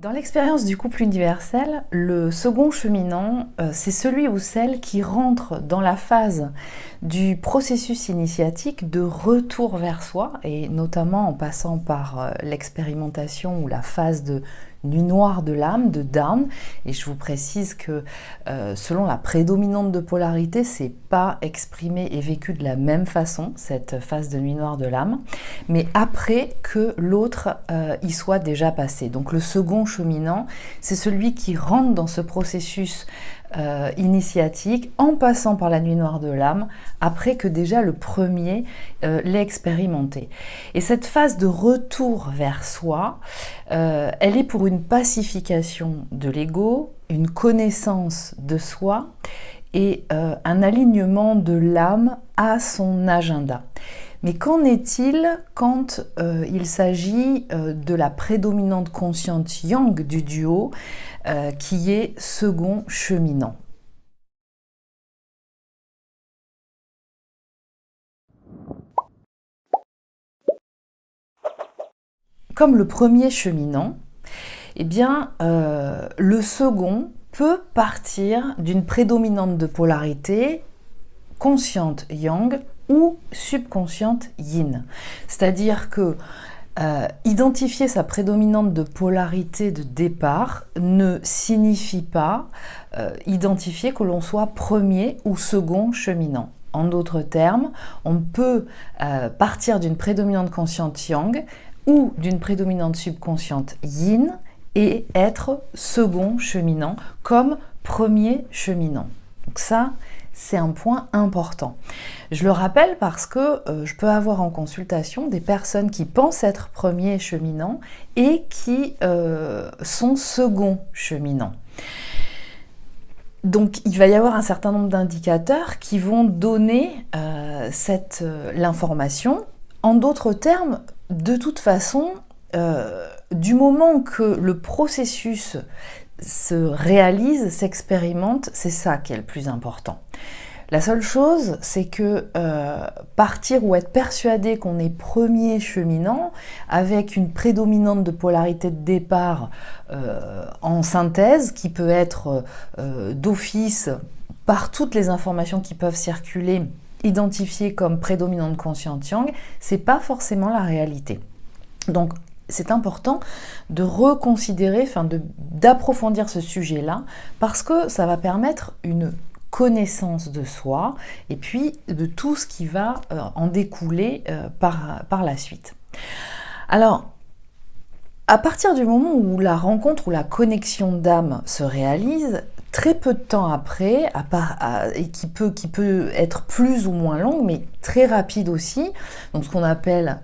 Dans l'expérience du couple universel, le second cheminant, c'est celui ou celle qui rentre dans la phase du processus initiatique de retour vers soi, et notamment en passant par l'expérimentation ou la phase de nuit noire de l'âme, de Down. Et je vous précise que selon la prédominante de polarité, c'est pas exprimé et vécu de la même façon, cette phase de nuit noire de l'âme, mais après que l'autre y soit déjà passé. Donc le second cheminant, c'est celui qui rentre dans ce processus initiatique en passant par la nuit noire de l'âme, après que déjà le premier l'ait expérimenté. Et cette phase de retour vers soi, elle est pour une pacification de l'ego, une connaissance de soi et un alignement de l'âme à son agenda. Mais qu'en est-il quand il s'agit de la prédominante consciente yang du duo, qui est second cheminant? Comme le premier cheminant, eh bien, le second peut partir d'une prédominante de polarité consciente yang ou subconsciente yin. C'est-à-dire que identifier sa prédominante de polarité de départ ne signifie pas identifier que l'on soit premier ou second cheminant. En d'autres termes, on peut partir d'une prédominante consciente yang ou d'une prédominante subconsciente yin et être second cheminant comme premier cheminant. Donc ça, c'est un point important. Je le rappelle parce que je peux avoir en consultation des personnes qui pensent être premiers cheminants et qui sont seconds cheminants. Donc il va y avoir un certain nombre d'indicateurs qui vont donner l'information. En d'autres termes, de toute façon, du moment que le processus se réalise, s'expérimente, c'est ça qui est le plus important. La seule chose, c'est que partir ou être persuadé qu'on est premier cheminant, avec une prédominante de polarité de départ en synthèse, qui peut être d'office par toutes les informations qui peuvent circuler, identifiées comme prédominante consciente yang, c'est pas forcément la réalité. Donc, c'est important de reconsidérer, d'approfondir ce sujet-là, parce que ça va permettre une connaissance de soi et puis de tout ce qui va en découler par la suite. Alors, à partir du moment où la rencontre ou la connexion d'âme se réalise, très peu de temps après, et qui peut être plus ou moins longue, mais très rapide aussi, donc ce qu'on appelle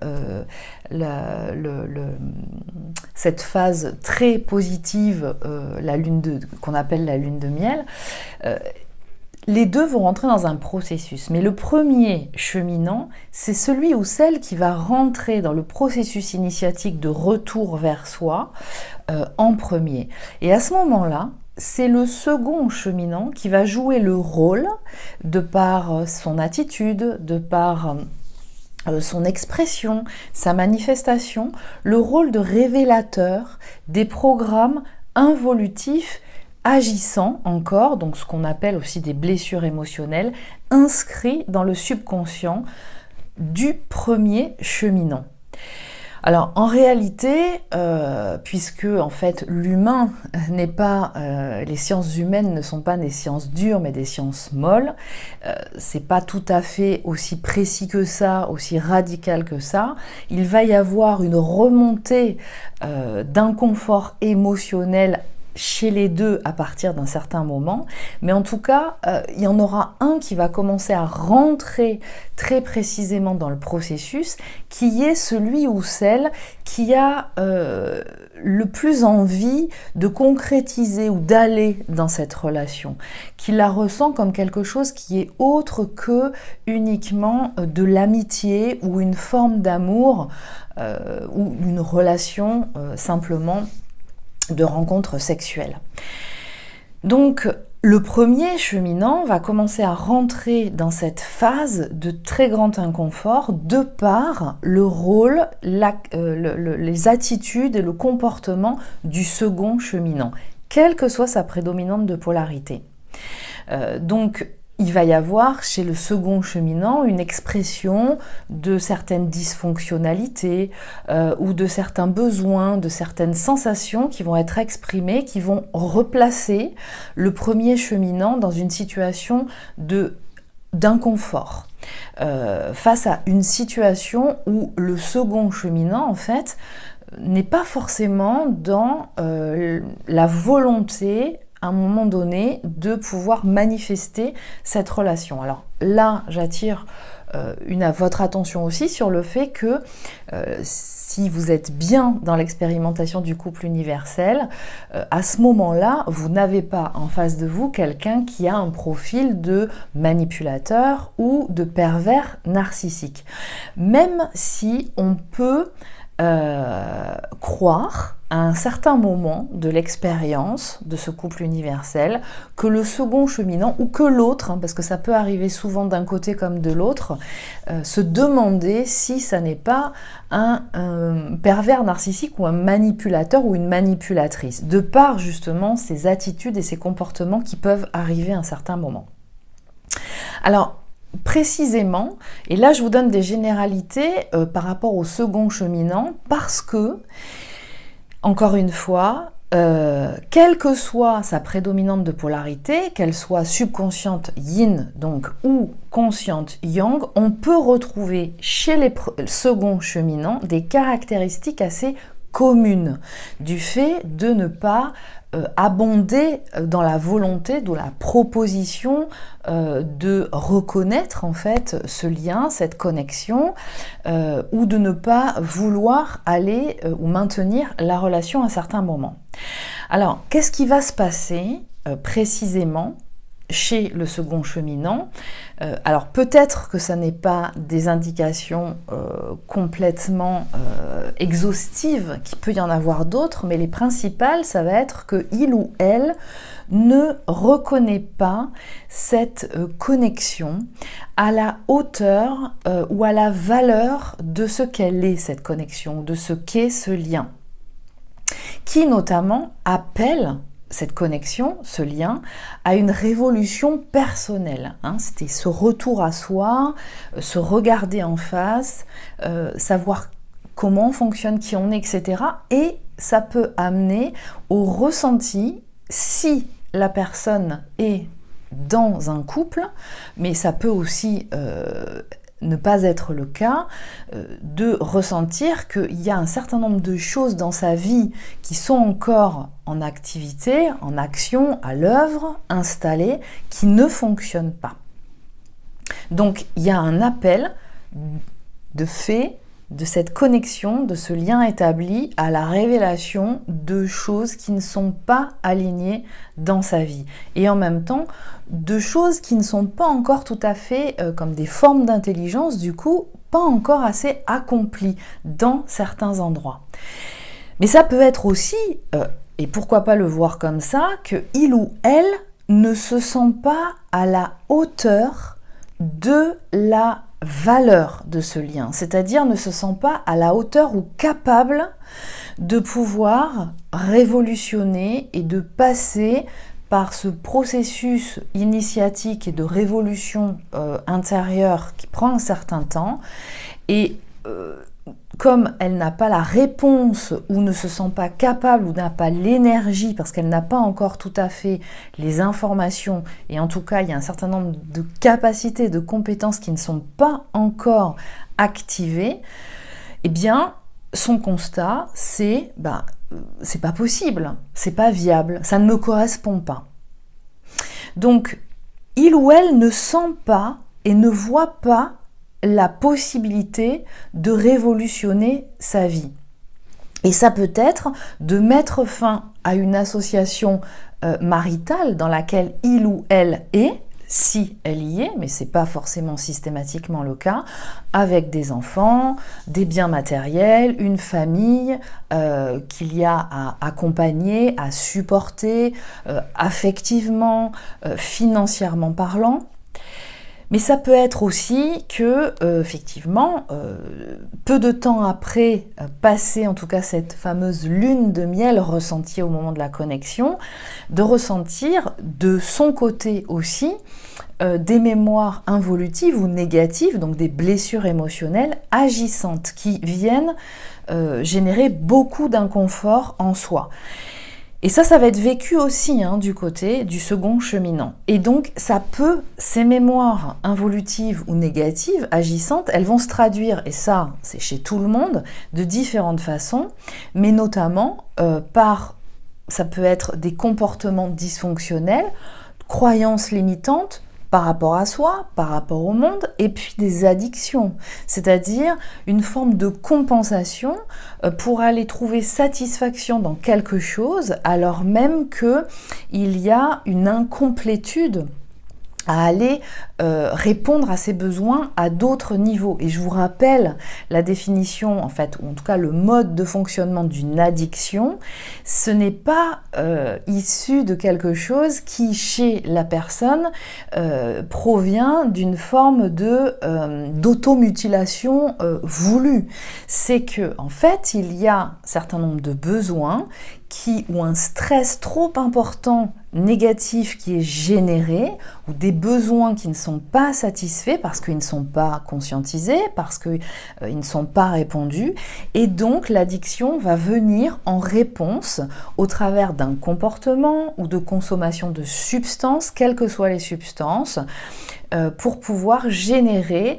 cette phase très positive, qu'on appelle la lune de miel, les deux vont rentrer dans un processus. Mais le premier cheminant, c'est celui ou celle qui va rentrer dans le processus initiatique de retour vers soi en premier. Et à ce moment-là, c'est le second cheminant qui va jouer le rôle, de par son attitude, de par son expression, sa manifestation, le rôle de révélateur des programmes involutifs agissant encore, donc ce qu'on appelle aussi des blessures émotionnelles, inscrits dans le subconscient du premier cheminant. Alors en réalité, puisque en fait l'humain n'est pas, les sciences humaines ne sont pas des sciences dures mais des sciences molles, c'est pas tout à fait aussi précis que ça, aussi radical que ça. Il va y avoir une remontée d'inconfort émotionnel chez les deux à partir d'un certain moment, mais en tout cas, il y en aura un qui va commencer à rentrer très précisément dans le processus, qui est celui ou celle qui a le plus envie de concrétiser ou d'aller dans cette relation, qui la ressent comme quelque chose qui est autre que uniquement de l'amitié ou une forme d'amour ou une relation simplement de rencontres sexuelles. Donc, Le premier cheminant va commencer à rentrer dans cette phase de très grand inconfort de par le rôle, les attitudes et le comportement du second cheminant, quelle que soit sa prédominante de polarité. Donc, il va y avoir chez le second cheminant une expression de certaines dysfonctionnalités ou de certains besoins, de certaines sensations qui vont être exprimées, qui vont replacer le premier cheminant dans une situation d'inconfort. Face à une situation où le second cheminant, en fait, n'est pas forcément dans la volonté à un moment donné de pouvoir manifester cette relation. Alors là, j'attire votre attention aussi sur le fait que si vous êtes bien dans l'expérimentation du couple universel, à ce moment-là, vous n'avez pas en face de vous quelqu'un qui a un profil de manipulateur ou de pervers narcissique. Même si on peut croire à un certain moment de l'expérience de ce couple universel que le second cheminant ou que l'autre, parce que ça peut arriver souvent d'un côté comme de l'autre, se demander si ça n'est pas un pervers narcissique ou un manipulateur ou une manipulatrice, de par justement ces attitudes et ces comportements qui peuvent arriver à un certain moment. Alors, précisément, et là je vous donne des généralités par rapport au second cheminant, parce que, encore une fois, quelle que soit sa prédominante de polarité, qu'elle soit subconsciente yin donc ou consciente yang, on peut retrouver chez les seconds cheminants des caractéristiques assez communes du fait de ne pas abonder dans la volonté, de la proposition de reconnaître en fait ce lien, cette connexion, ou de ne pas vouloir aller ou maintenir la relation à un certain moment. Alors, qu'est-ce qui va se passer précisément chez le second cheminant? Alors peut-être que ça n'est pas des indications complètement exhaustives, qu'il peut y en avoir d'autres, mais les principales, ça va être que il ou elle ne reconnaît pas cette connexion à la hauteur ou à la valeur de ce qu'elle est, cette connexion, de ce qu'est ce lien, qui notamment appelle cette connexion, ce lien, à une révolution personnelle. C'était ce retour à soi, se regarder en face, savoir comment on fonctionne, qui on est, etc. Et ça peut amener au ressenti, si la personne est dans un couple, mais ça peut aussi ne pas être le cas, de ressentir qu'il y a un certain nombre de choses dans sa vie qui sont encore en activité, en action, à l'œuvre, installées, qui ne fonctionnent pas. Donc il y a un appel de fait de cette connexion, de ce lien établi à la révélation de choses qui ne sont pas alignées dans sa vie. Et en même temps, de choses qui ne sont pas encore tout à fait comme des formes d'intelligence, du coup, pas encore assez accomplies dans certains endroits. Mais ça peut être aussi, et pourquoi pas le voir comme ça, que il ou elle ne se sent pas à la hauteur de la valeur de ce lien, c'est-à-dire ne se sent pas à la hauteur ou capable de pouvoir révolutionner et de passer par ce processus initiatique et de révolution intérieure qui prend un certain temps, et comme elle n'a pas la réponse ou ne se sent pas capable ou n'a pas l'énergie parce qu'elle n'a pas encore tout à fait les informations, et en tout cas il y a un certain nombre de capacités, de compétences qui ne sont pas encore activées, eh bien son constat c'est c'est pas possible, c'est pas viable, ça ne me correspond pas. Donc il ou elle ne sent pas et ne voit pas la possibilité de révolutionner sa vie. Et ça peut être de mettre fin à une association maritale dans laquelle il ou elle est, si elle y est, mais c'est pas forcément systématiquement le cas, avec des enfants, des biens matériels, une famille qu'il y a à accompagner, à supporter, affectivement, financièrement parlant. Mais ça peut être aussi que, effectivement, peu de temps après passer, en tout cas cette fameuse lune de miel ressentie au moment de la connexion, de ressentir de son côté aussi des mémoires involutives ou négatives, donc des blessures émotionnelles agissantes qui viennent générer beaucoup d'inconfort en soi. Et ça va être vécu aussi du côté du second cheminant. Et donc, ces mémoires involutives ou négatives, agissantes, elles vont se traduire, et ça, c'est chez tout le monde, de différentes façons, mais notamment ça peut être des comportements dysfonctionnels, croyances limitantes, par rapport à soi, par rapport au monde, et puis des addictions, c'est-à-dire une forme de compensation pour aller trouver satisfaction dans quelque chose, alors même qu'il y a une incomplétude à aller répondre à ses besoins à d'autres niveaux. Et je vous rappelle la définition, en fait, ou en tout cas le mode de fonctionnement d'une addiction, ce n'est pas issu de quelque chose qui, chez la personne, provient d'une forme d'automutilation voulue. C'est que, en fait, il y a un certain nombre de besoins ou un stress trop important négatif qui est généré, ou des besoins qui ne sont pas satisfaits parce qu'ils ne sont pas conscientisés, parce qu'ils ne sont pas répondus, et donc l'addiction va venir en réponse au travers d'un comportement ou de consommation de substances, quelles que soient les substances, pour pouvoir générer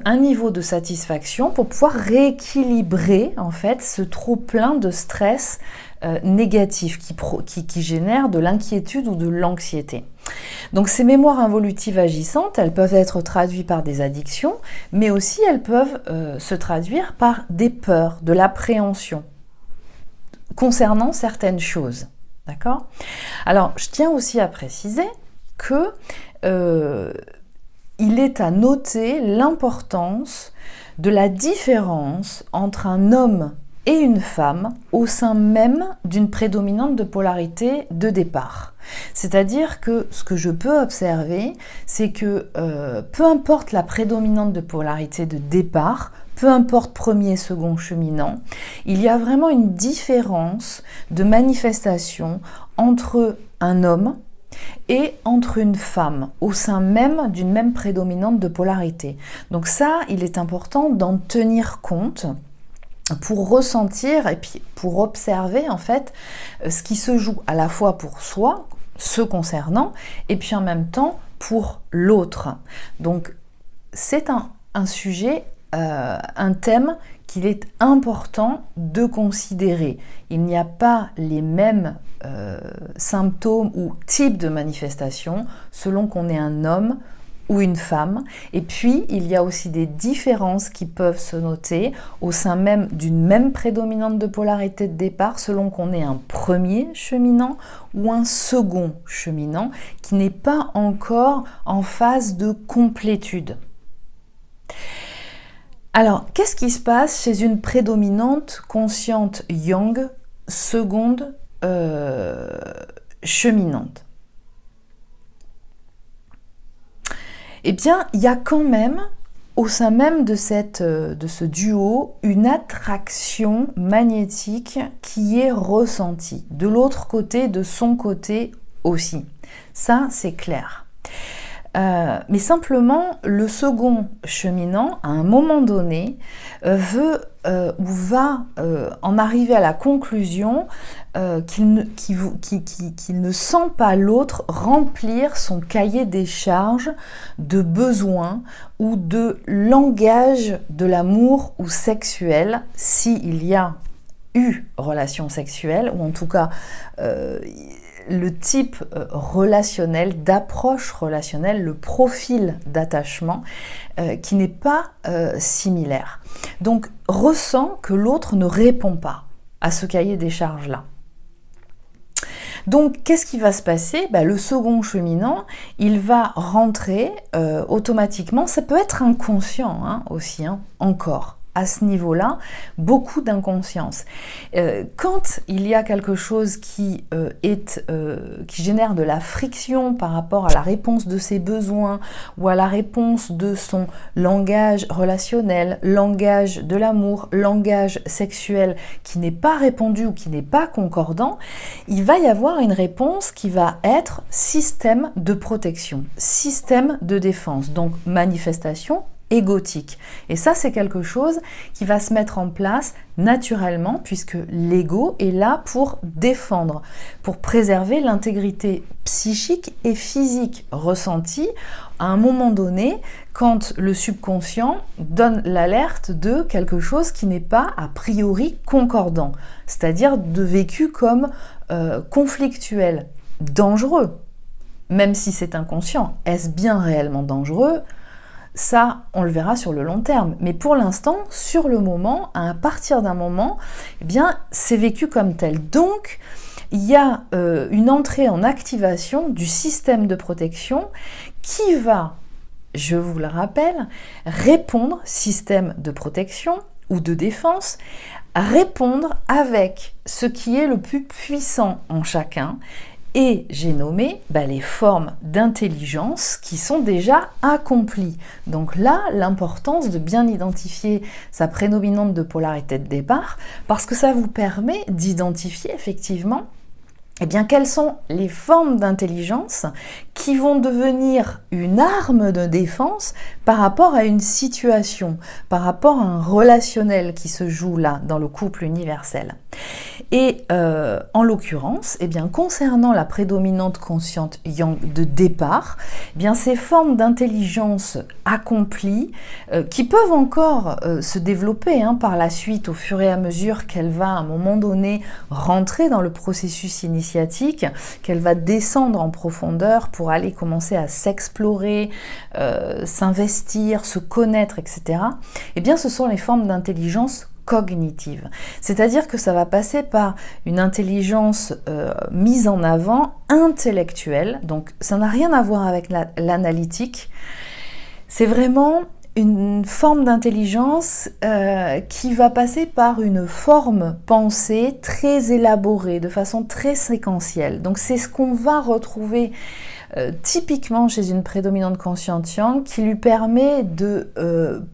un niveau de satisfaction pour pouvoir rééquilibrer en fait ce trop plein de stress négatif qui génère de l'inquiétude ou de l'anxiété. Donc ces mémoires involutives agissantes, elles peuvent être traduites par des addictions, mais aussi elles peuvent se traduire par des peurs, de l'appréhension concernant certaines choses. D'accord ? Alors je tiens aussi à préciser que il est à noter l'importance de la différence entre un homme et une femme au sein même d'une prédominante de polarité de départ. C'est-à-dire que ce que je peux observer, c'est que peu importe la prédominante de polarité de départ, peu importe premier, second cheminant, il y a vraiment une différence de manifestation entre un homme et entre une femme, au sein même d'une même prédominante de polarité. Donc ça, il est important d'en tenir compte pour ressentir et puis pour observer en fait ce qui se joue à la fois pour soi, ce concernant, et puis en même temps pour l'autre. Donc c'est un sujet, un thème qu'il est important de considérer. Il n'y a pas les mêmes symptômes ou types de manifestations selon qu'on est un homme ou une femme. Et puis, il y a aussi des différences qui peuvent se noter au sein même d'une même prédominante de polarité de départ selon qu'on est un premier cheminant ou un second cheminant qui n'est pas encore en phase de complétude. Alors, qu'est-ce qui se passe chez une prédominante consciente yang, seconde cheminante? Eh bien, il y a quand même, au sein même de ce duo, une attraction magnétique qui est ressentie. De l'autre côté, de son côté aussi. Ça, c'est clair. Mais simplement, le second cheminant, à un moment donné, va en arriver à la conclusion qu'il ne sent pas l'autre remplir son cahier des charges de besoins ou de langage de l'amour ou sexuel, s'il y a eu relation sexuelle, ou en tout cas le type relationnel, d'approche relationnelle, le profil d'attachement qui n'est pas similaire. Donc ressent que l'autre ne répond pas à ce cahier des charges-là. Donc, qu'est-ce qui va se passer? Le second cheminant, il va rentrer automatiquement, ça peut être inconscient aussi, encore. À ce niveau-là, beaucoup d'inconscience. Quand il y a quelque chose qui génère de la friction par rapport à la réponse de ses besoins ou à la réponse de son langage relationnel, langage de l'amour, langage sexuel qui n'est pas répondu ou qui n'est pas concordant, il va y avoir une réponse qui va être système de protection, système de défense, donc manifestation égotique. Et ça, c'est quelque chose qui va se mettre en place naturellement, puisque l'ego est là pour défendre, pour préserver l'intégrité psychique et physique ressentie à un moment donné, quand le subconscient donne l'alerte de quelque chose qui n'est pas a priori concordant, c'est-à-dire de vécu comme conflictuel, dangereux. Même si c'est inconscient, est-ce bien réellement dangereux ? Ça, on le verra sur le long terme. Mais pour l'instant, sur le moment, à partir d'un moment, c'est vécu comme tel. Donc, il y a une entrée en activation du système de protection qui va, je vous le rappelle, répondre, système de protection ou de défense, répondre avec ce qui est le plus puissant en chacun. Et j'ai nommé les formes d'intelligence qui sont déjà accomplies. Donc là, l'importance de bien identifier sa prédominante de polarité de départ, parce que ça vous permet d'identifier effectivement quelles sont les formes d'intelligence qui vont devenir une arme de défense par rapport à une situation, par rapport à un relationnel qui se joue là, dans le couple universel. Et en l'occurrence, concernant la prédominante consciente yang de départ, ces formes d'intelligence accomplies, qui peuvent encore se développer par la suite au fur et à mesure qu'elle va à un moment donné rentrer dans le processus initiatique, qu'elle va descendre en profondeur pour aller commencer à s'explorer, s'investir, se connaître, etc. Ce sont les formes d'intelligence cognitive. C'est-à-dire que ça va passer par une intelligence mise en avant, intellectuelle, donc ça n'a rien à voir avec l'analytique, c'est vraiment une forme d'intelligence qui va passer par une forme pensée très élaborée, de façon très séquentielle. Donc c'est ce qu'on va retrouver typiquement chez une prédominante consciente yang qui lui permet de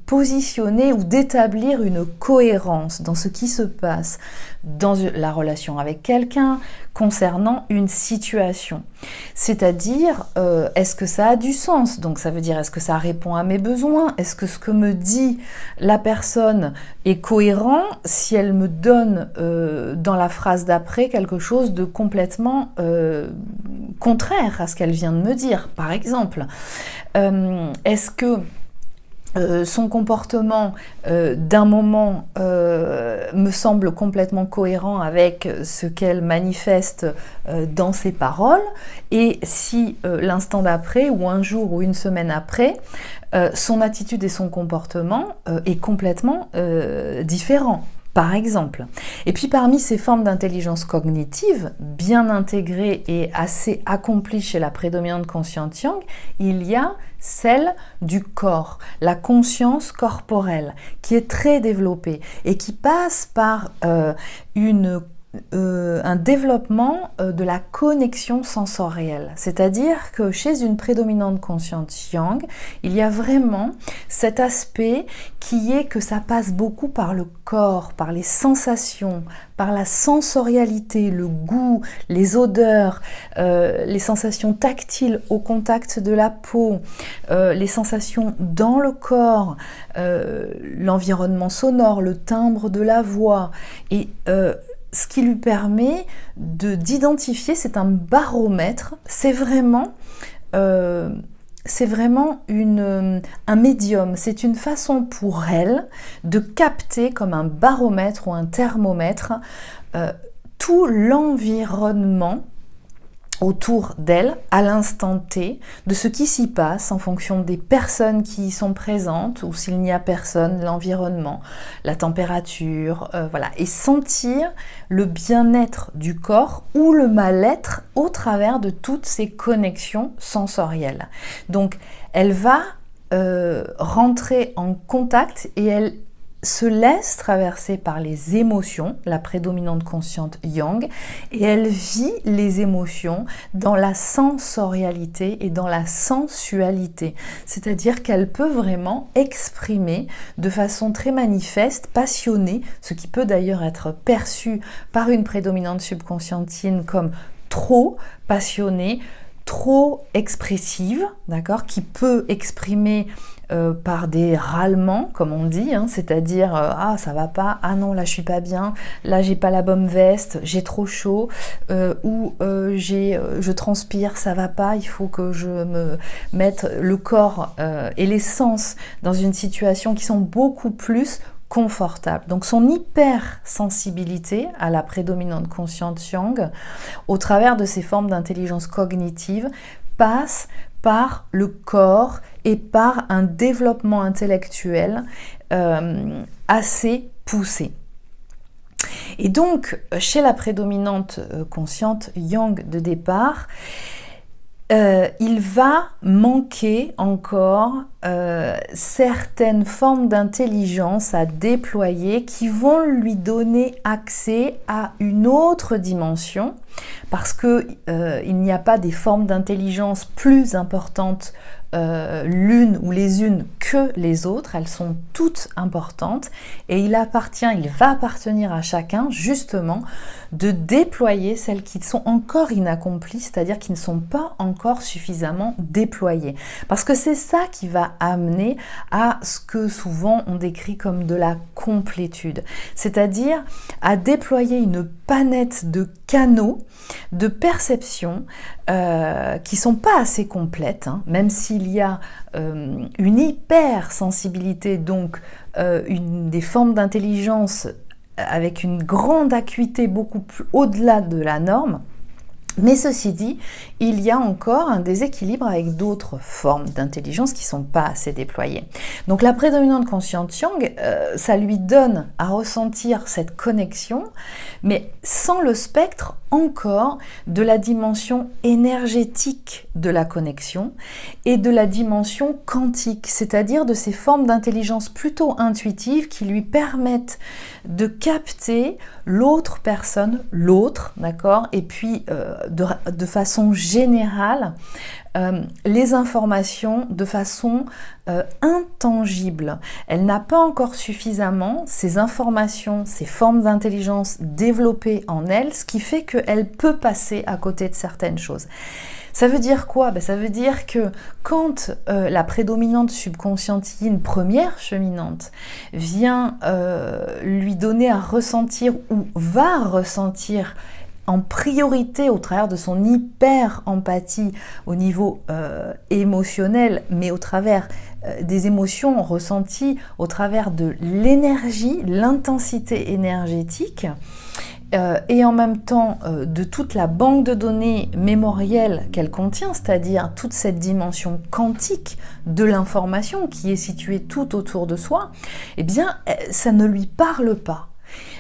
positionner ou d'établir une cohérence dans ce qui se passe dans la relation avec quelqu'un concernant une situation. C'est-à-dire, est-ce que ça a du sens? Donc ça veut dire, est-ce que ça répond à mes besoins? Est-ce que ce que me dit la personne est cohérent si elle me donne dans la phrase d'après quelque chose de complètement contraire à ce qu'elle vient de me dire, par exemple? Est-ce que son comportement d'un moment me semble complètement cohérent avec ce qu'elle manifeste dans ses paroles, et si l'instant d'après ou un jour ou une semaine après son attitude et son comportement est complètement différent, par exemple. Et puis parmi ces formes d'intelligence cognitive bien intégrées et assez accomplies chez la prédominante consciente yang, il y a celle du corps, la conscience corporelle, qui est très développée et qui passe par un développement de la connexion sensorielle. C'est-à-dire que chez une prédominante consciente yang, il y a vraiment cet aspect qui est que ça passe beaucoup par le corps, par les sensations, par la sensorialité, le goût, les odeurs, les sensations tactiles au contact de la peau, les sensations dans le corps, l'environnement sonore, le timbre de la voix, et ce qui lui permet d'identifier, c'est un baromètre, c'est vraiment un médium, c'est une façon pour elle de capter comme un baromètre ou un thermomètre tout l'environnement autour d'elle, à l'instant T, de ce qui s'y passe en fonction des personnes qui y sont présentes, ou s'il n'y a personne, l'environnement, la température, voilà, et sentir le bien-être du corps ou le mal-être au travers de toutes ces connexions sensorielles. Donc, elle va rentrer en contact et elle se laisse traverser par les émotions, la prédominante consciente Yang, et elle vit les émotions dans la sensorialité et dans la sensualité. C'est-à-dire qu'elle peut vraiment exprimer de façon très manifeste, passionnée, ce qui peut d'ailleurs être perçu par une prédominante subconsciente Yin comme trop passionnée, trop expressive, d'accord, qui peut exprimer par des râlements, comme on dit, hein, c'est-à-dire ah ça va pas, ah non là je suis pas bien, là j'ai pas la bonne veste, j'ai trop chaud, ou je transpire, ça va pas, il faut que je me mette le corps et les sens dans une situation qui sont beaucoup plus confortable. Donc son hypersensibilité à la prédominante consciente Yang, au travers de ces formes d'intelligence cognitive, passe par le corps et par un développement intellectuel assez poussé. Et donc, chez la prédominante consciente Yang de départ, il va manquer encore certaines formes d'intelligence à déployer qui vont lui donner accès à une autre dimension, parce que il n'y a pas des formes d'intelligence plus importantes l'une ou les unes que les autres, elles sont toutes importantes et il va appartenir à chacun justement de déployer celles qui sont encore inaccomplies, c'est-à-dire qui ne sont pas encore suffisamment déployées. Parce que c'est ça qui va amener à ce que souvent on décrit comme de la complétude, c'est-à-dire à déployer une panette de canaux de perception qui sont pas assez complètes, hein, même s'il y a une hypersensibilité, donc des formes d'intelligence avec une grande acuité beaucoup plus au-delà de la norme. Mais ceci dit, il y a encore un déséquilibre avec d'autres formes d'intelligence qui ne sont pas assez déployées. Donc la prédominante consciente Yang, ça lui donne à ressentir cette connexion, mais sans le spectre encore de la dimension énergétique de la connexion et de la dimension quantique, c'est-à-dire de ces formes d'intelligence plutôt intuitives qui lui permettent de capter l'autre personne, l'autre, d'accord, et puis de façon générale, les informations de façon intangible. Elle n'a pas encore suffisamment ces informations, ces formes d'intelligence développées en elle, ce qui fait qu'elle peut passer à côté de certaines choses. Ça veut dire quoi? Ça veut dire que quand la prédominante subconsciente Yin, première cheminante, vient lui donner à ressentir ou va ressentir en priorité au travers de son hyper-empathie au niveau émotionnel, mais au travers des émotions ressenties au travers de l'énergie, l'intensité énergétique, et en même temps de toute la banque de données mémorielle qu'elle contient, c'est-à-dire toute cette dimension quantique de l'information qui est située tout autour de soi, eh bien, ça ne lui parle pas.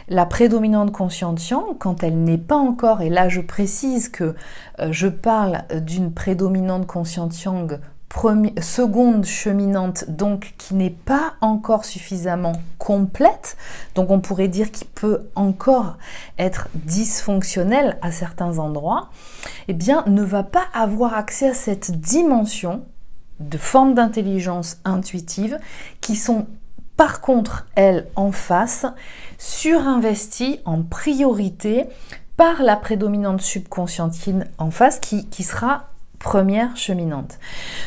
La prédominante consciente Yang, quand elle n'est pas encore, et là je précise que je parle d'une prédominante consciente Yang seconde cheminante, donc qui n'est pas encore suffisamment complète, donc on pourrait dire qu'il peut encore être dysfonctionnel à certains endroits, eh bien ne va pas avoir accès à cette dimension de formes d'intelligence intuitive qui sont par contre, elles, en face, surinvesties en priorité par la prédominante subconsciente Yin en face qui sera première cheminante.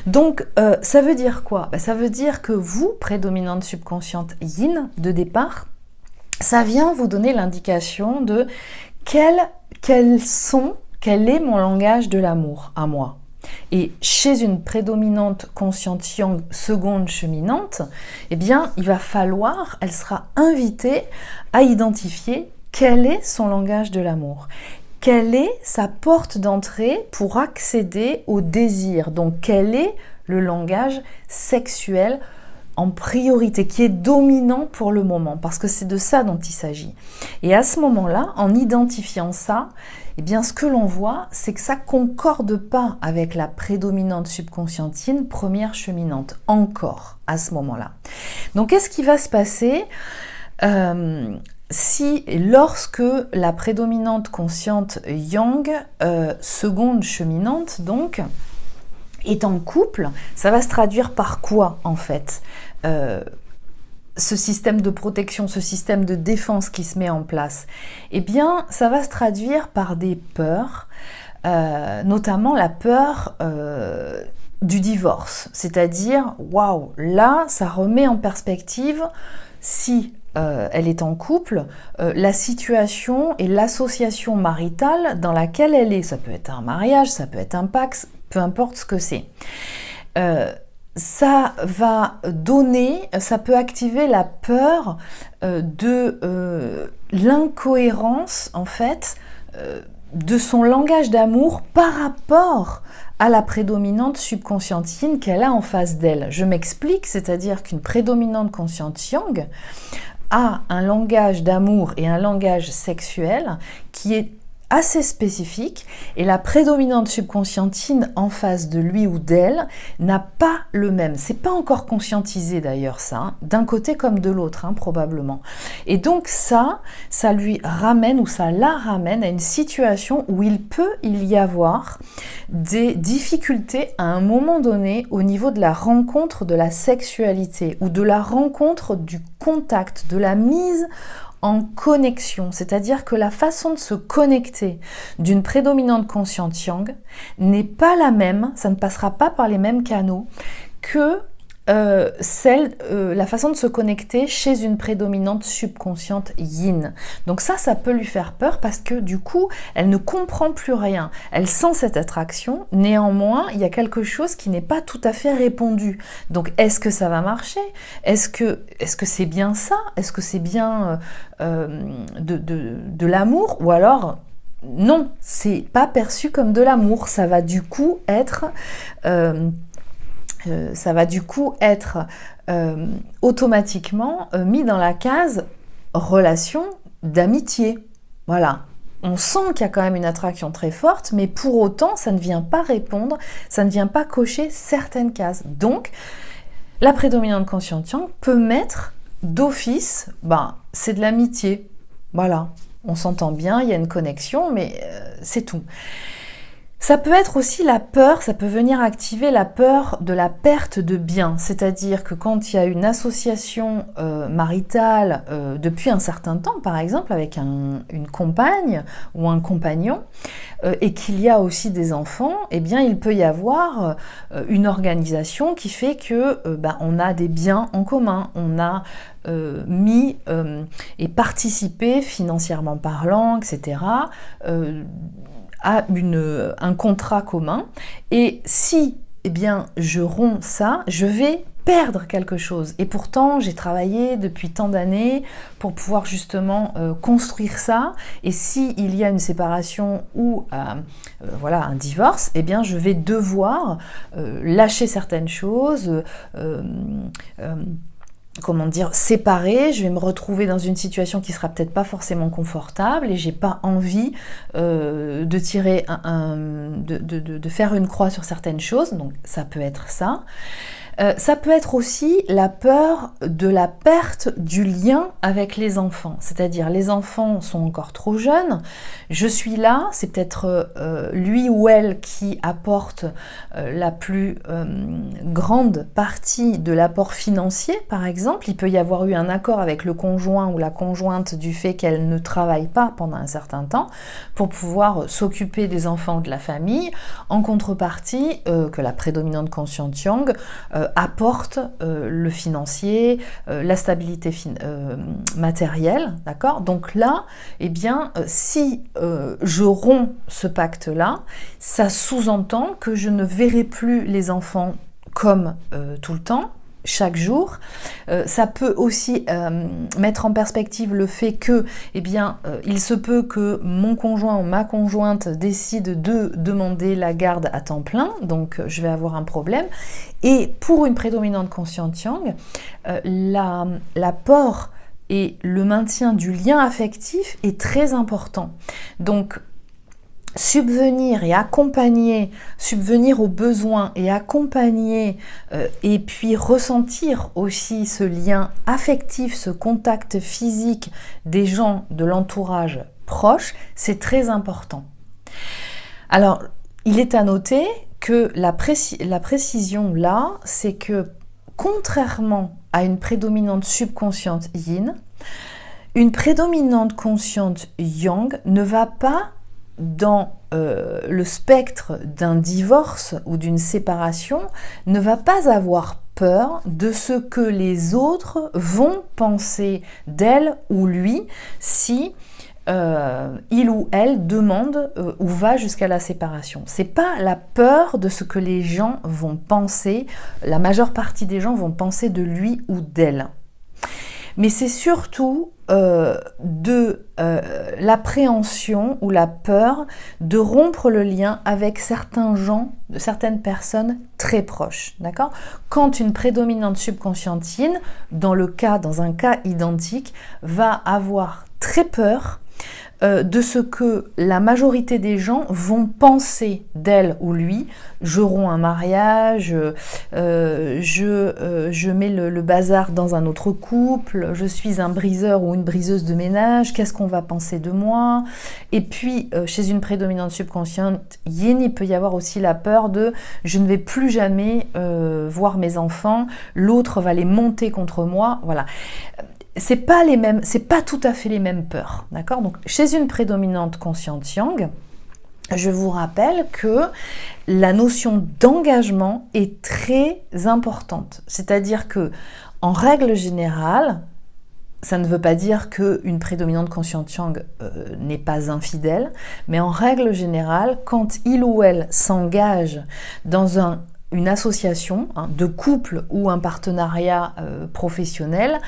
Donc, ça veut dire quoi? Ça veut dire que vous, prédominante subconsciente Yin de départ, ça vient vous donner l'indication de quel est mon langage de l'amour à moi. Et chez une prédominante consciente Yang seconde cheminante, eh bien, il va falloir, elle sera invitée à identifier quel est son langage de l'amour. quelle est sa porte d'entrée pour accéder au désir. Donc quel est le langage sexuel en priorité, qui est dominant pour le moment, parce que c'est de ça dont il s'agit. Et à ce moment-là, en identifiant ça, eh bien, ce que l'on voit, c'est que ça concorde pas avec la prédominante subconscientine, première cheminante, encore, à ce moment-là. Donc, qu'est-ce qui va se passer si, lorsque la prédominante consciente yang, seconde cheminante, donc, est en couple, ça va se traduire par quoi en fait ce système de protection, ce système de défense qui se met en place? Eh bien, ça va se traduire par des peurs, notamment la peur du divorce. C'est-à-dire, waouh, là, ça remet en perspective si elle est en couple, la situation et l'association maritale dans laquelle elle est. Ça peut être un mariage, ça peut être un pacte, peu importe ce que c'est. Ça va donner, ça peut activer la peur de l'incohérence, en fait, de son langage d'amour par rapport à la prédominante subconscientine qu'elle a en face d'elle. Je m'explique, c'est-à-dire qu'une prédominante consciente yang a un langage d'amour et un langage sexuel qui est assez spécifique, et la prédominante subconscientine en face de lui ou d'elle n'a pas le même. C'est pas encore conscientisé d'ailleurs ça, hein, d'un côté comme de l'autre, hein, probablement. Et donc ça lui ramène, ou ça la ramène à une situation où il peut y avoir des difficultés à un moment donné au niveau de la rencontre de la sexualité, ou de la rencontre du contact, de la mise en connexion, c'est-à-dire que la façon de se connecter d'une prédominante consciente yang n'est pas la même, ça ne passera pas par les mêmes canaux que la façon de se connecter chez une prédominante subconsciente yin. Donc ça peut lui faire peur parce que du coup, elle ne comprend plus rien. Elle sent cette attraction, néanmoins, il y a quelque chose qui n'est pas tout à fait répondu. Donc est-ce que ça va marcher? Est-ce que c'est bien ça? Est-ce que c'est bien de l'amour? Ou alors non, c'est pas perçu comme de l'amour. Ça va du coup être automatiquement mis dans la case relation d'amitié. Voilà. On sent qu'il y a quand même une attraction très forte, mais pour autant, ça ne vient pas répondre, ça ne vient pas cocher certaines cases. Donc, la prédominante consciente yang peut mettre d'office, c'est de l'amitié. Voilà. On s'entend bien, il y a une connexion, mais c'est tout. Ça peut être aussi la peur, ça peut venir activer la peur de la perte de biens. C'est-à-dire que quand il y a une association maritale depuis un certain temps, par exemple, avec une compagne ou un compagnon, et qu'il y a aussi des enfants, eh bien, il peut y avoir une organisation qui fait que on a des biens en commun, on a mis et participé financièrement parlant, etc., à un contrat commun, et si je romps ça, je vais perdre quelque chose. Et pourtant, j'ai travaillé depuis tant d'années pour pouvoir justement construire ça, et s'il y a une séparation ou un divorce, je vais devoir lâcher certaines choses, séparée, je vais me retrouver dans une situation qui sera peut-être pas forcément confortable, et j'ai pas envie de tirer de faire une croix sur certaines choses. Donc ça peut être ça. Ça peut être aussi la peur de la perte du lien avec les enfants. C'est-à-dire, les enfants sont encore trop jeunes, je suis là, c'est peut-être lui ou elle qui apporte la plus grande partie de l'apport financier, par exemple. Il peut y avoir eu un accord avec le conjoint ou la conjointe du fait qu'elle ne travaille pas pendant un certain temps pour pouvoir s'occuper des enfants ou de la famille, en contrepartie que la prédominante consciente yang apporte le financier, la stabilité matérielle, d'accord? Donc là, si je romps ce pacte-là, ça sous-entend que je ne verrai plus les enfants comme tout le temps, chaque jour. Ça peut aussi mettre en perspective le fait que, eh bien, il se peut que mon conjoint ou ma conjointe décide de demander la garde à temps plein, donc je vais avoir un problème. Et pour une prédominante consciente yang, l'apport et le maintien du lien affectif est très important. Donc, subvenir et accompagner, subvenir aux besoins et accompagner et puis ressentir aussi ce lien affectif, ce contact physique des gens de l'entourage proche, c'est très important. Alors, il est à noter que la précision là, c'est que contrairement à une prédominante subconsciente yin, une prédominante consciente yang ne va pas dans le spectre d'un divorce ou d'une séparation, ne va pas avoir peur de ce que les autres vont penser d'elle ou lui si il ou elle demande ou va jusqu'à la séparation. C'est pas la peur de ce que les gens vont penser, la majeure partie des gens vont penser de lui ou d'elle. Mais c'est surtout de l'appréhension ou la peur de rompre le lien avec certains gens, certaines personnes très proches, d'accord ? Quand une prédominante subconsciente yin, dans un cas identique, va avoir très peur de ce que la majorité des gens vont penser d'elle ou lui. Je romps un mariage, je mets le bazar dans un autre couple, je suis un briseur ou une briseuse de ménage, qu'est-ce qu'on va penser de moi? Et puis, chez une prédominante subconsciente yin, il peut y avoir aussi la peur de « je ne vais plus jamais voir mes enfants, l'autre va les monter contre moi ». Voilà. C'est pas tout à fait les mêmes peurs, d'accord? Donc, chez une prédominante consciente yang, je vous rappelle que la notion d'engagement est très importante. C'est-à-dire que, en règle générale, ça ne veut pas dire qu'une prédominante consciente yang n'est pas infidèle, mais en règle générale, quand il ou elle s'engage dans une association de couple ou un partenariat professionnel,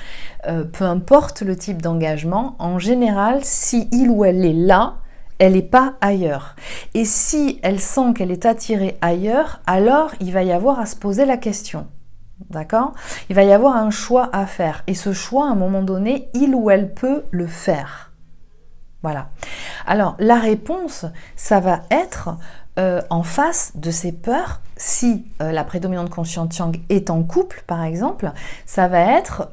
peu importe le type d'engagement, en général, si il ou elle est là, elle n'est pas ailleurs. Et si elle sent qu'elle est attirée ailleurs, alors il va y avoir à se poser la question. D'accord ? Il va y avoir un choix à faire. Et ce choix, à un moment donné, il ou elle peut le faire. Voilà. Alors, la réponse, ça va être en face de ces peurs, si la prédominante consciente yang est en couple, par exemple, ça va être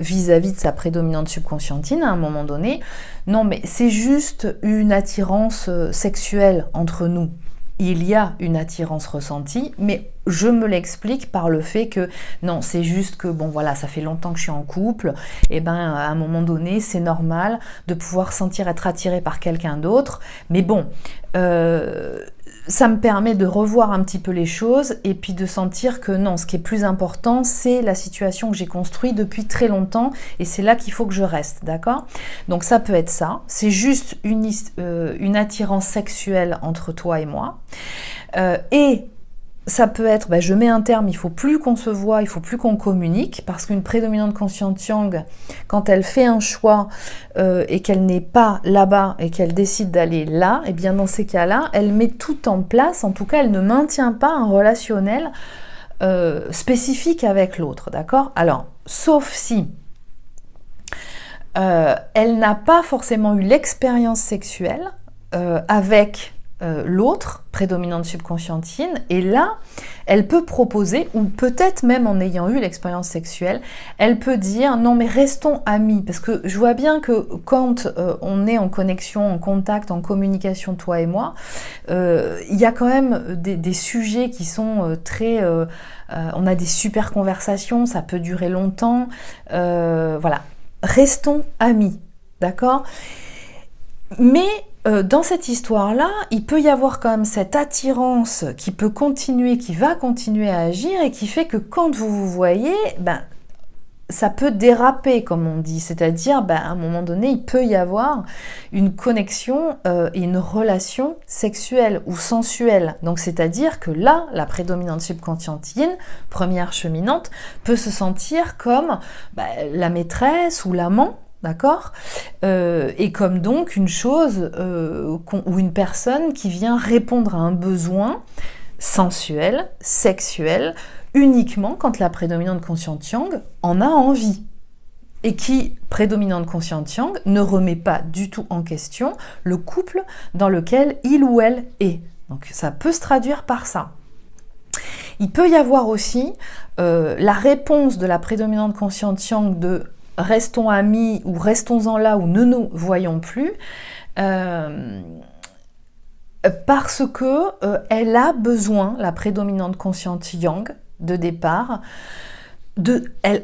vis-à-vis de sa prédominante subconsciente yin, à un moment donné, non mais c'est juste une attirance sexuelle entre nous. Il y a une attirance ressentie, mais je me l'explique par le fait que non, c'est juste que bon voilà, ça fait longtemps que je suis en couple, et à un moment donné, c'est normal de pouvoir sentir être attiré par quelqu'un d'autre, mais bon, ça me permet de revoir un petit peu les choses et puis de sentir que non, ce qui est plus important, c'est la situation que j'ai construite depuis très longtemps et c'est là qu'il faut que je reste, d'accord ? Donc ça peut être ça, c'est juste une attirance sexuelle entre toi et moi. Et ça peut être, je mets un terme, il faut plus qu'on se voit, il faut plus qu'on communique, parce qu'une prédominante consciente yang, quand elle fait un choix et qu'elle n'est pas là-bas et qu'elle décide d'aller là, et bien dans ces cas-là, elle met tout en place, en tout cas elle ne maintient pas un relationnel spécifique avec l'autre, d'accord ? Alors, sauf si elle n'a pas forcément eu l'expérience sexuelle avec l'autre, prédominante subconsciente yin, et là, elle peut proposer, ou peut-être même en ayant eu l'expérience sexuelle, elle peut dire non mais restons amis, parce que je vois bien que quand on est en connexion, en contact, en communication, toi et moi, il y a quand même des sujets qui sont très... on a des super conversations, ça peut durer longtemps, voilà, restons amis, d'accord ? Mais dans cette histoire-là, il peut y avoir quand même cette attirance qui peut continuer, qui va continuer à agir et qui fait que quand vous vous voyez, ça peut déraper, comme on dit, c'est-à-dire, à un moment donné, il peut y avoir une connexion et une relation sexuelle ou sensuelle. Donc, c'est-à-dire que là, la prédominante subconsciente yin, première cheminante, peut se sentir comme la maîtresse ou l'amant, d'accord, et comme donc une chose ou une personne qui vient répondre à un besoin sensuel, sexuel, uniquement quand la prédominante consciente yang en a envie. Et qui, prédominante consciente yang, ne remet pas du tout en question le couple dans lequel il ou elle est. Donc ça peut se traduire par ça. Il peut y avoir aussi la réponse de la prédominante consciente yang de « restons amis » ou « restons-en là » ou « ne nous voyons plus », parce que elle a besoin, la prédominante consciente yang, de départ,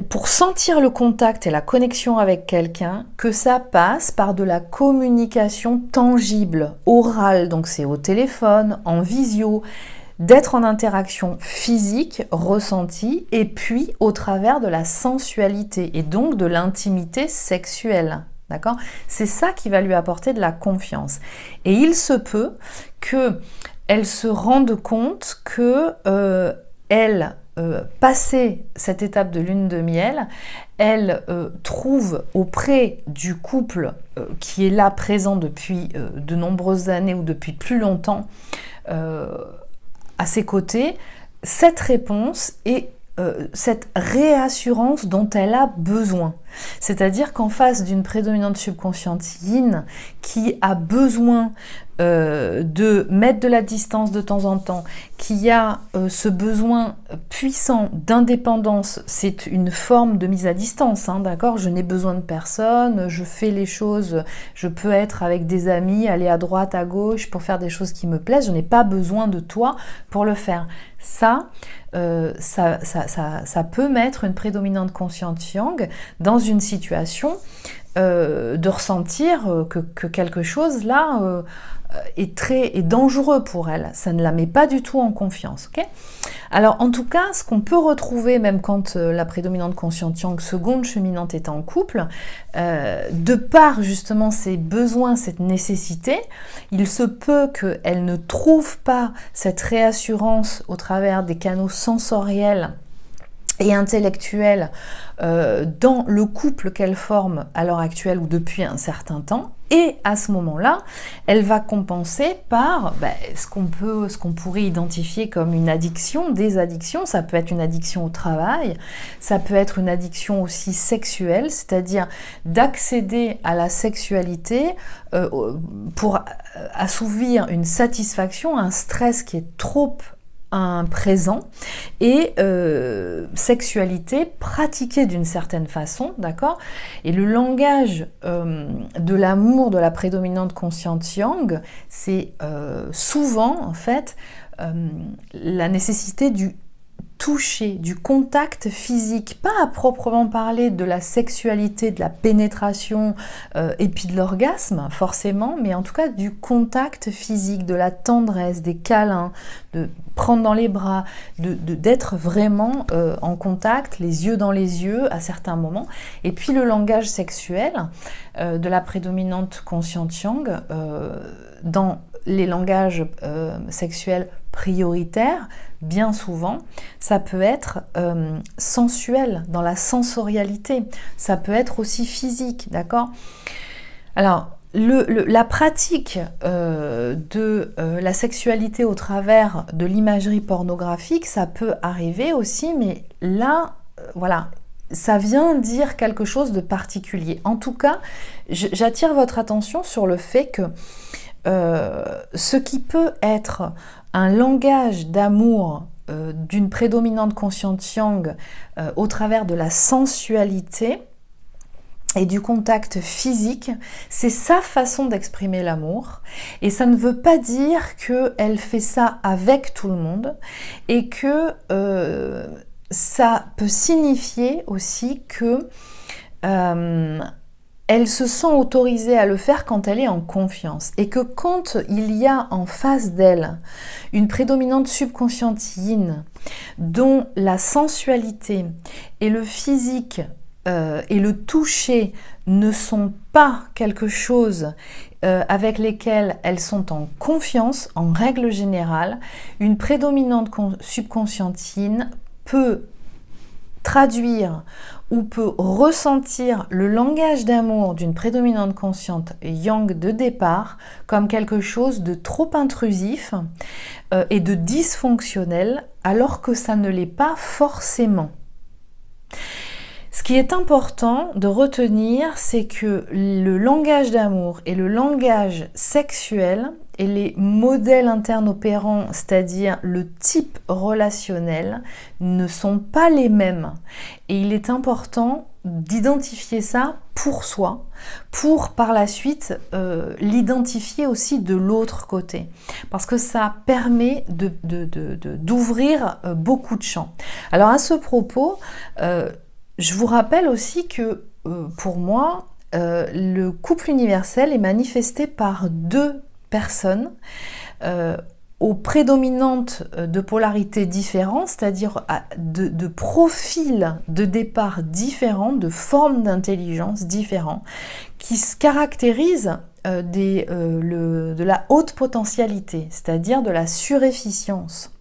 pour sentir le contact et la connexion avec quelqu'un, que ça passe par de la communication tangible, orale, donc c'est au téléphone, en visio, d'être en interaction physique, ressentie, et puis au travers de la sensualité, et donc de l'intimité sexuelle. D'accord ? C'est ça qui va lui apporter de la confiance. Et il se peut qu'elle se rende compte que passée cette étape de lune de miel, elle trouve auprès du couple qui est là présent depuis de nombreuses années ou depuis plus longtemps à ses côtés, cette réponse et cette réassurance dont elle a besoin. C'est-à-dire qu'en face d'une prédominante subconsciente yin qui a besoin de mettre de la distance de temps en temps, qui a ce besoin puissant d'indépendance, c'est une forme de mise à distance, hein, d'accord ? Je n'ai besoin de personne, je fais les choses, je peux être avec des amis, aller à droite, à gauche pour faire des choses qui me plaisent, je n'ai pas besoin de toi pour le faire. Ça peut mettre une prédominante consciente yang dans une situation de ressentir que quelque chose là est dangereux pour elle. Ça ne la met pas du tout en confiance. Okay ? Alors en tout cas, ce qu'on peut retrouver même quand la prédominante consciente yang seconde cheminante est en couple, de par justement ses besoins, cette nécessité, il se peut qu'elle ne trouve pas cette réassurance au travers des canaux sensoriels et intellectuelle dans le couple qu'elle forme à l'heure actuelle ou depuis un certain temps. Et à ce moment-là, elle va compenser par ce qu'on pourrait identifier comme une addiction, des addictions. Ça peut être une addiction au travail, ça peut être une addiction aussi sexuelle, c'est-à-dire d'accéder à la sexualité pour assouvir une satisfaction, un stress qui est trop un présent et sexualité pratiquée d'une certaine façon, d'accord ? Et le langage de l'amour de la prédominante consciente yang, c'est souvent en fait la nécessité du toucher, du contact physique, pas à proprement parler de la sexualité, de la pénétration et puis de l'orgasme forcément, mais en tout cas du contact physique, de la tendresse, des câlins, de prendre dans les bras, d'être vraiment en contact, les yeux dans les yeux à certains moments. Et puis le langage sexuel de la prédominante consciente yang dans les langages sexuels prioritaires, bien souvent, ça peut être sensuel, dans la sensorialité, ça peut être aussi physique, d'accord ? Alors, la pratique de la sexualité au travers de l'imagerie pornographique, ça peut arriver aussi, mais là, voilà, ça vient dire quelque chose de particulier. En tout cas, j'attire votre attention sur le fait que ce qui peut être un langage d'amour d'une prédominante consciente yang au travers de la sensualité et du contact physique, c'est sa façon d'exprimer l'amour. Et ça ne veut pas dire qu'elle fait ça avec tout le monde et que ça peut signifier aussi que elle se sent autorisée à le faire quand elle est en confiance. Et que quand il y a en face d'elle une prédominante subconsciente yin dont la sensualité et le physique et le toucher ne sont pas quelque chose avec lesquels elles sont en confiance, en règle générale, une prédominante subconscientine peut traduire ou peut ressentir le langage d'amour d'une prédominante consciente yang de départ comme quelque chose de trop intrusif et de dysfonctionnel, alors que ça ne l'est pas forcément. Ce qui est important de retenir, c'est que le langage d'amour et le langage sexuel et les modèles internes opérants, c'est-à-dire le type relationnel, ne sont pas les mêmes. Et il est important d'identifier ça pour soi, pour par la suite l'identifier aussi de l'autre côté. Parce que ça permet d'ouvrir beaucoup de champs. Alors à ce propos, je vous rappelle aussi que pour moi, le couple universel est manifesté par deux personnes aux prédominantes de polarités différentes, c'est-à-dire de profils de départ différents, de formes d'intelligence différents, qui se caractérisent de la haute potentialité, c'est-à-dire de la surefficience.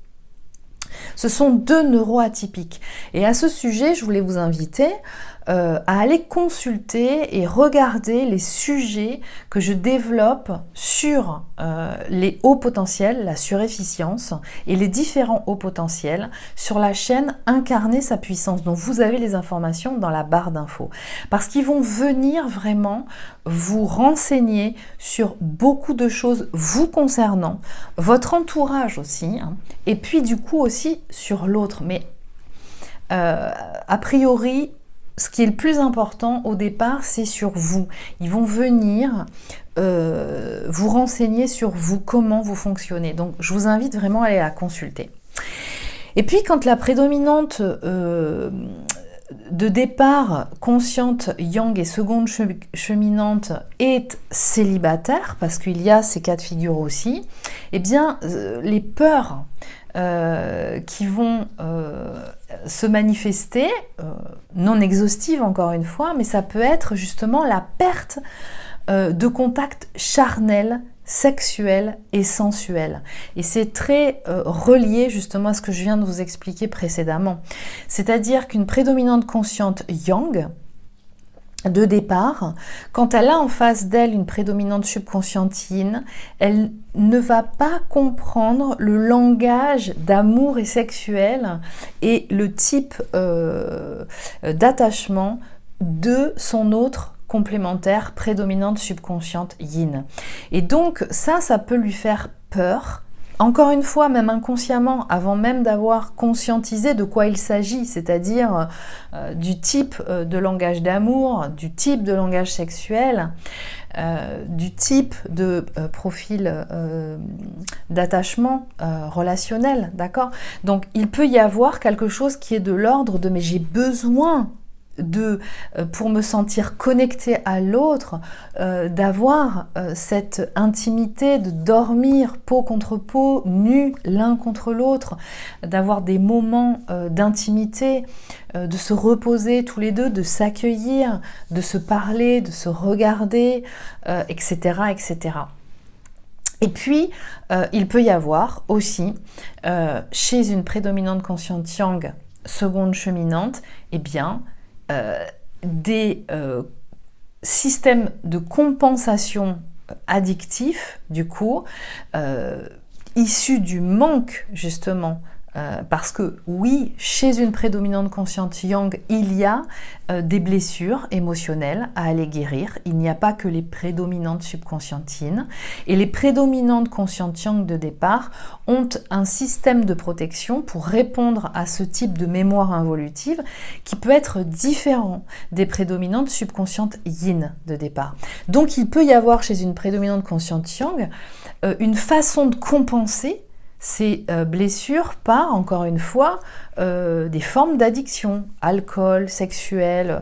Ce sont deux neuroatypiques. Et à ce sujet, je voulais vous inviter à aller consulter et regarder les sujets que je développe sur les hauts potentiels, la surefficience et les différents hauts potentiels sur la chaîne Incarner sa puissance, dont vous avez les informations dans la barre d'infos. Parce qu'ils vont venir vraiment vous renseigner sur beaucoup de choses vous concernant, votre entourage aussi, hein, et puis du coup aussi sur l'autre. Mais a priori, ce qui est le plus important au départ, c'est sur vous. Ils vont venir vous renseigner sur vous, comment vous fonctionnez. Donc, je vous invite vraiment à aller la consulter. Et puis, quand la prédominante de départ consciente yang et seconde cheminante est célibataire, parce qu'il y a ces cas de figure aussi, eh bien, les peurs qui vont se manifester, non exhaustives encore une fois, mais ça peut être justement la perte de contact charnel, sexuel et sensuel. Et c'est très relié justement à ce que je viens de vous expliquer précédemment. C'est-à-dire qu'une prédominante consciente yang, de départ, quand elle a en face d'elle une prédominante subconsciente yin, elle ne va pas comprendre le langage d'amour et sexuel et le type d'attachement de son autre complémentaire prédominante subconsciente yin. Et donc ça peut lui faire peur. Encore une fois, même inconsciemment, avant même d'avoir conscientisé de quoi il s'agit, c'est-à-dire du type de langage d'amour, du type de langage sexuel, du type de profil d'attachement relationnel, d'accord ? Donc, il peut y avoir quelque chose qui est de l'ordre de « mais j'ai besoin » pour me sentir connectée à l'autre, d'avoir cette intimité, de dormir peau contre peau, nus l'un contre l'autre, d'avoir des moments d'intimité, de se reposer tous les deux, de s'accueillir, de se parler, de se regarder, etc., etc. Et puis, il peut y avoir aussi, chez une prédominante consciente yang, seconde cheminante, eh bien, des systèmes de compensation addictifs, du coup, issus du manque, justement, parce que oui, chez une prédominante consciente yang, il y a des blessures émotionnelles à aller guérir. Il n'y a pas que les prédominantes subconscientes yin. Et les prédominantes conscientes yang de départ ont un système de protection pour répondre à ce type de mémoire involutive qui peut être différent des prédominantes subconscientes yin de départ. Donc il peut y avoir chez une prédominante consciente yang une façon de compenser ces blessures par, encore une fois, des formes d'addiction, alcool, sexuel,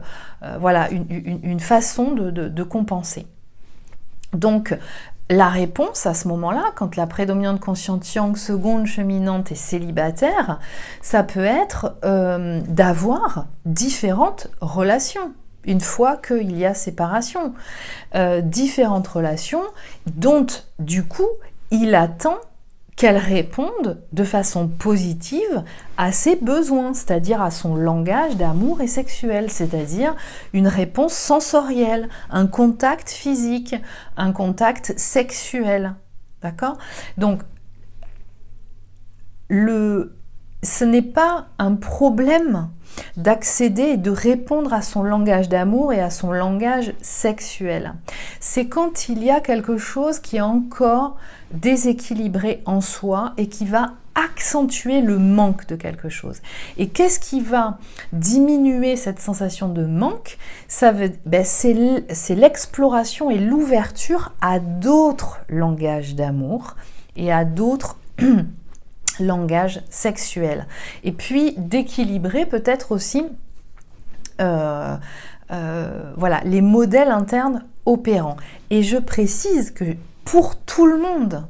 voilà, une façon de compenser. Donc, la réponse à ce moment-là, quand la prédominante consciente yang seconde cheminante est célibataire, ça peut être d'avoir différentes relations. Une fois qu'il y a séparation, différentes relations dont, du coup, il attend qu'elle réponde de façon positive à ses besoins, c'est-à-dire à son langage d'amour et sexuel, c'est-à-dire une réponse sensorielle, un contact physique, un contact sexuel. D'accord ? Donc, ce n'est pas un problème d'accéder et de répondre à son langage d'amour et à son langage sexuel. C'est quand il y a quelque chose qui est encore déséquilibré en soi et qui va accentuer le manque de quelque chose. Et qu'est-ce qui va diminuer cette sensation de manque ? C'est l'exploration et l'ouverture à d'autres langages d'amour et à d'autres langage sexuel. Et puis d'équilibrer peut-être aussi voilà, les modèles internes opérants. Et je précise que pour tout le monde,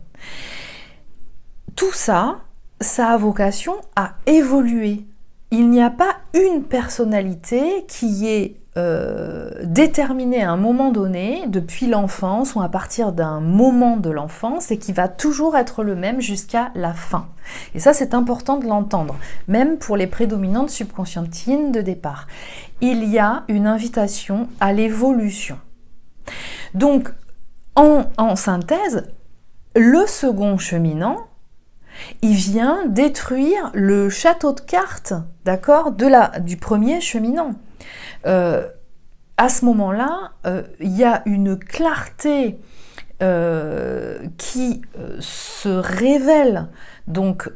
tout ça, ça a vocation à évoluer. Il n'y a pas une personnalité qui est déterminée à un moment donné, depuis l'enfance ou à partir d'un moment de l'enfance, et qui va toujours être le même jusqu'à la fin. Et ça, c'est important de l'entendre, même pour les prédominantes subconscientines de départ. Il y a une invitation à l'évolution. Donc, en synthèse, le second cheminant, il vient détruire le château de cartes, d'accord, du premier cheminant. À ce moment-là, il y a une clarté qui se révèle donc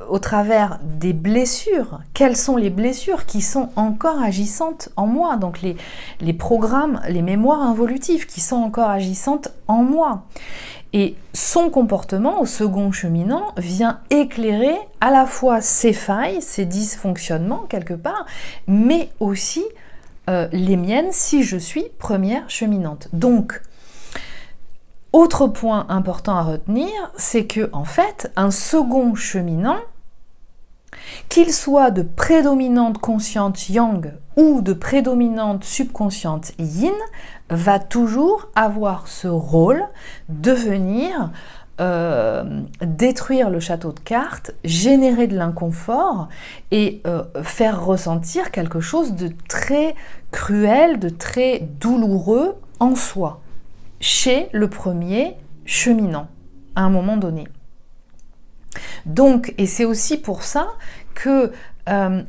au travers des blessures. Quelles sont les blessures qui sont encore agissantes en moi? Donc les programmes, les mémoires involutives qui sont encore agissantes en moi. Et son comportement au second cheminant vient éclairer à la fois ses failles, ses dysfonctionnements quelque part, mais aussi les miennes si je suis première cheminante. Donc, autre point important à retenir, c'est que en fait, un second cheminant, qu'il soit de prédominante consciente yang ou de prédominante subconsciente yin, va toujours avoir ce rôle de venir détruire le château de cartes, générer de l'inconfort et faire ressentir quelque chose de très cruel, de très douloureux en soi, chez le premier cheminant, à un moment donné. Donc, et c'est aussi pour ça que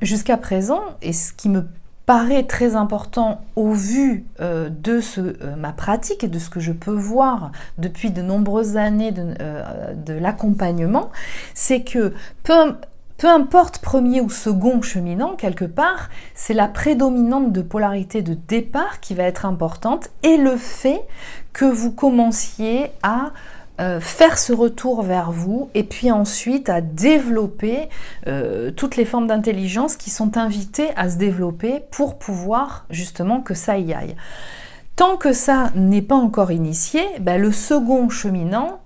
jusqu'à présent, et ce qui me paraît très important au vu de ma pratique et de ce que je peux voir depuis de nombreuses années de l'accompagnement, c'est que peu importe premier ou second cheminant, quelque part, c'est la prédominante de polarité de départ qui va être importante et le fait que vous commenciez à faire ce retour vers vous et puis ensuite à développer toutes les formes d'intelligence qui sont invitées à se développer pour pouvoir justement que ça y aille. Tant que ça n'est pas encore initié, le second cheminant,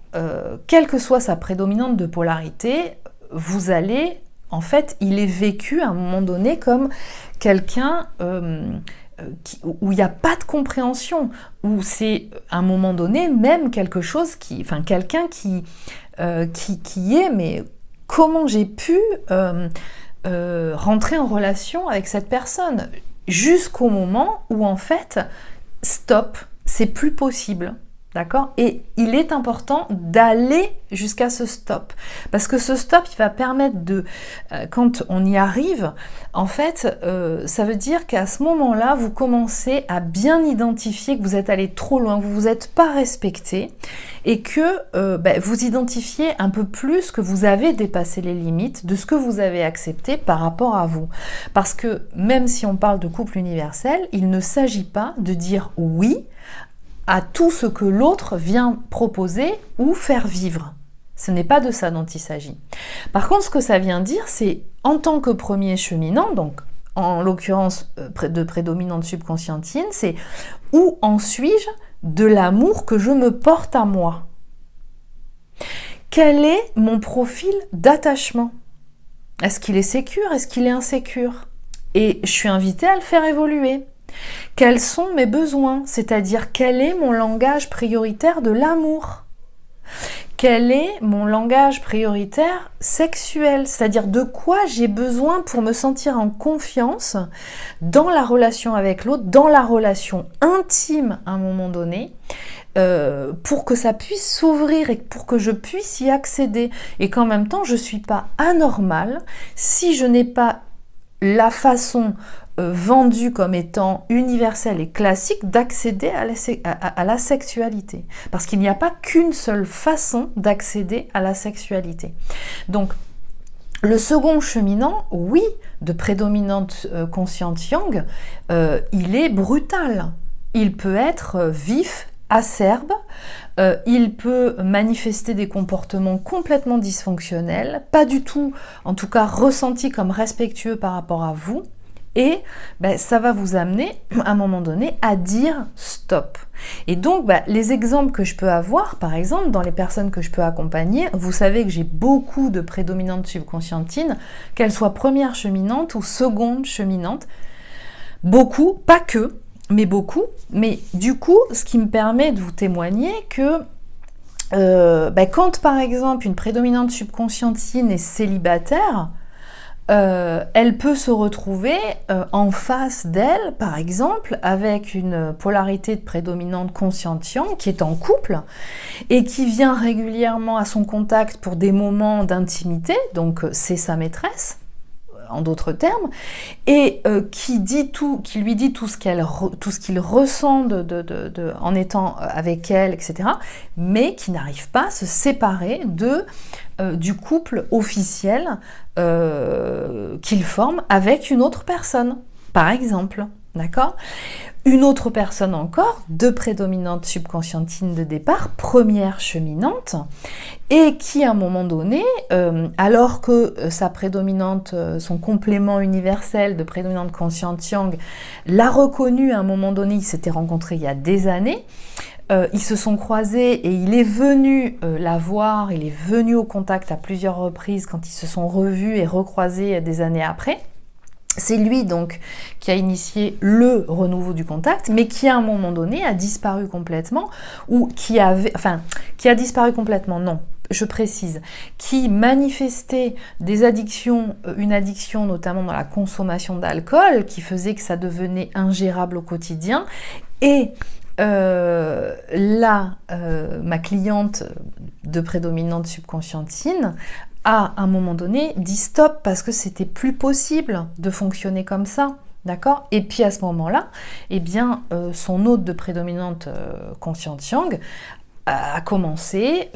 quelle que soit sa prédominante de polarité, vous allez, en fait, il est vécu à un moment donné comme quelqu'un où il n'y a pas de compréhension, où c'est à un moment donné même quelque chose quelqu'un qui est, mais comment j'ai pu rentrer en relation avec cette personne, jusqu'au moment où en fait, stop, c'est plus possible. D'accord ? Et il est important d'aller jusqu'à ce stop. Parce que ce stop, il va permettre quand on y arrive, en fait, ça veut dire qu'à ce moment-là, vous commencez à bien identifier que vous êtes allé trop loin, que vous ne vous êtes pas respecté et que vous identifiez un peu plus que vous avez dépassé les limites de ce que vous avez accepté par rapport à vous. Parce que même si on parle de couple universel, il ne s'agit pas de dire oui à tout ce que l'autre vient proposer ou faire vivre. Ce n'est pas de ça dont il s'agit. Par contre, ce que ça vient dire, c'est en tant que premier cheminant, donc en l'occurrence de prédominante subconsciente yin, c'est où en suis-je de l'amour que je me porte à moi ? Quel est mon profil d'attachement? Est-ce qu'il est sécure? Est-ce qu'il est insécure? Et je suis invitée à le faire évoluer. Quels sont mes besoins? C'est-à-dire, quel est mon langage prioritaire de l'amour? Quel est mon langage prioritaire sexuel? C'est-à-dire, de quoi j'ai besoin pour me sentir en confiance dans la relation avec l'autre, dans la relation intime à un moment donné, pour que ça puisse s'ouvrir et pour que je puisse y accéder. Et qu'en même temps, je ne suis pas anormale si je n'ai pas la façon vendue comme étant universelle et classique d'accéder à la sexualité. Parce qu'il n'y a pas qu'une seule façon d'accéder à la sexualité. Donc, le second cheminant, oui, de prédominante consciente yang, il est brutal. Il peut être vif, acerbe, il peut manifester des comportements complètement dysfonctionnels, pas du tout, en tout cas ressentis comme respectueux par rapport à vous, et ça va vous amener à un moment donné à dire stop. Et donc les exemples que je peux avoir, par exemple, dans les personnes que je peux accompagner, vous savez que j'ai beaucoup de prédominantes subconscientines, qu'elles soient première cheminante ou seconde cheminante, beaucoup, pas que, mais beaucoup, mais du coup, ce qui me permet de vous témoigner que quand par exemple une prédominante subconscientine est célibataire, elle peut se retrouver en face d'elle, par exemple, avec une polarité de prédominante consciente yang qui est en couple et qui vient régulièrement à son contact pour des moments d'intimité, donc c'est sa maîtresse, en d'autres termes, et qui lui dit tout ce qu'il ressent en étant avec elle, etc., mais qui n'arrive pas à se séparer du couple officiel qu'il forme avec une autre personne, par exemple. D'accord? Une autre personne encore, de prédominante subconscientine de départ, première cheminante, et qui à un moment donné, alors que sa prédominante, son complément universel de prédominante consciente yang, l'a reconnu à un moment donné, ils s'étaient rencontrés il y a des années, ils se sont croisés et il est venu la voir, il est venu au contact à plusieurs reprises quand ils se sont revus et recroisés des années après. C'est lui donc qui a initié le renouveau du contact, mais qui à un moment donné a disparu complètement, ou qui a disparu complètement, non, je précise, qui manifestait des addictions, une addiction notamment dans la consommation d'alcool, qui faisait que ça devenait ingérable au quotidien, et ma cliente de prédominante subconscientine à un moment donné dit stop parce que c'était plus possible de fonctionner comme ça, d'accord? Et puis à ce moment-là, son hôte de prédominante consciente yang a commencé,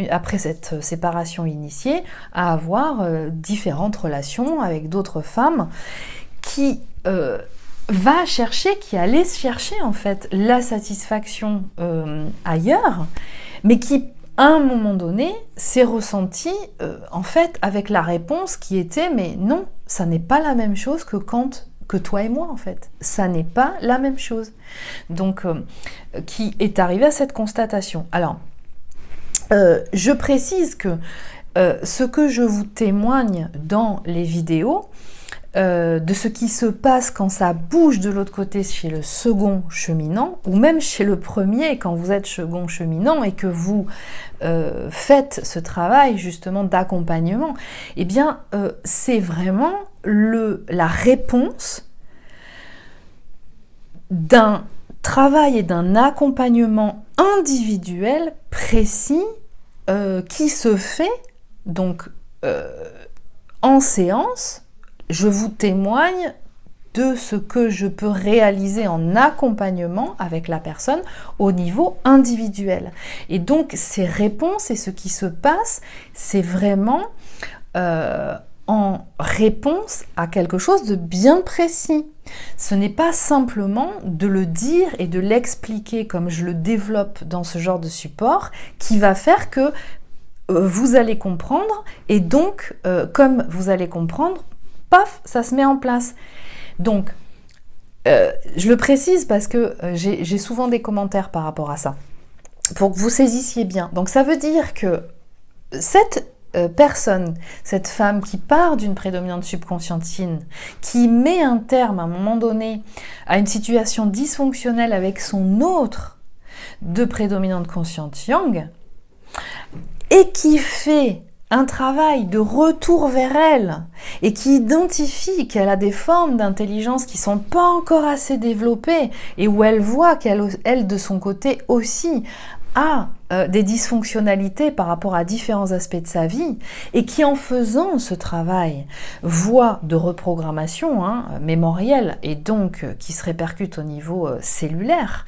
après cette séparation initiée, à avoir différentes relations avec d'autres femmes qui qui allait chercher en fait la satisfaction ailleurs, mais qui à un moment donné, s'est ressenti en fait avec la réponse qui était mais non, ça n'est pas la même chose que toi et moi en fait. Ça n'est pas la même chose. Donc, qui est arrivé à cette constatation. Alors, je précise que ce que je vous témoigne dans les vidéos, de ce qui se passe quand ça bouge de l'autre côté chez le second cheminant, ou même chez le premier quand vous êtes second cheminant et que vous faites ce travail justement d'accompagnement, eh bien c'est vraiment la réponse d'un travail et d'un accompagnement individuel précis qui se fait donc en séance. Je vous témoigne de ce que je peux réaliser en accompagnement avec la personne au niveau individuel. Et donc, ces réponses et ce qui se passe, c'est vraiment en réponse à quelque chose de bien précis. Ce n'est pas simplement de le dire et de l'expliquer comme je le développe dans ce genre de support qui va faire que vous allez comprendre et donc, comme vous allez comprendre, paf, ça se met en place. Donc, je le précise parce que j'ai souvent des commentaires par rapport à ça, pour que vous saisissiez bien. Donc, ça veut dire que cette personne, cette femme qui part d'une prédominante subconscientine, qui met un terme à un moment donné à une situation dysfonctionnelle avec son autre de prédominante consciente yang, et qui fait un travail de retour vers elle, et qui identifie qu'elle a des formes d'intelligence qui ne sont pas encore assez développées, et où elle voit qu'elle, de son côté aussi, a des dysfonctionnalités par rapport à différents aspects de sa vie, et qui en faisant ce travail voit de reprogrammation mémorielle, et donc qui se répercute au niveau cellulaire,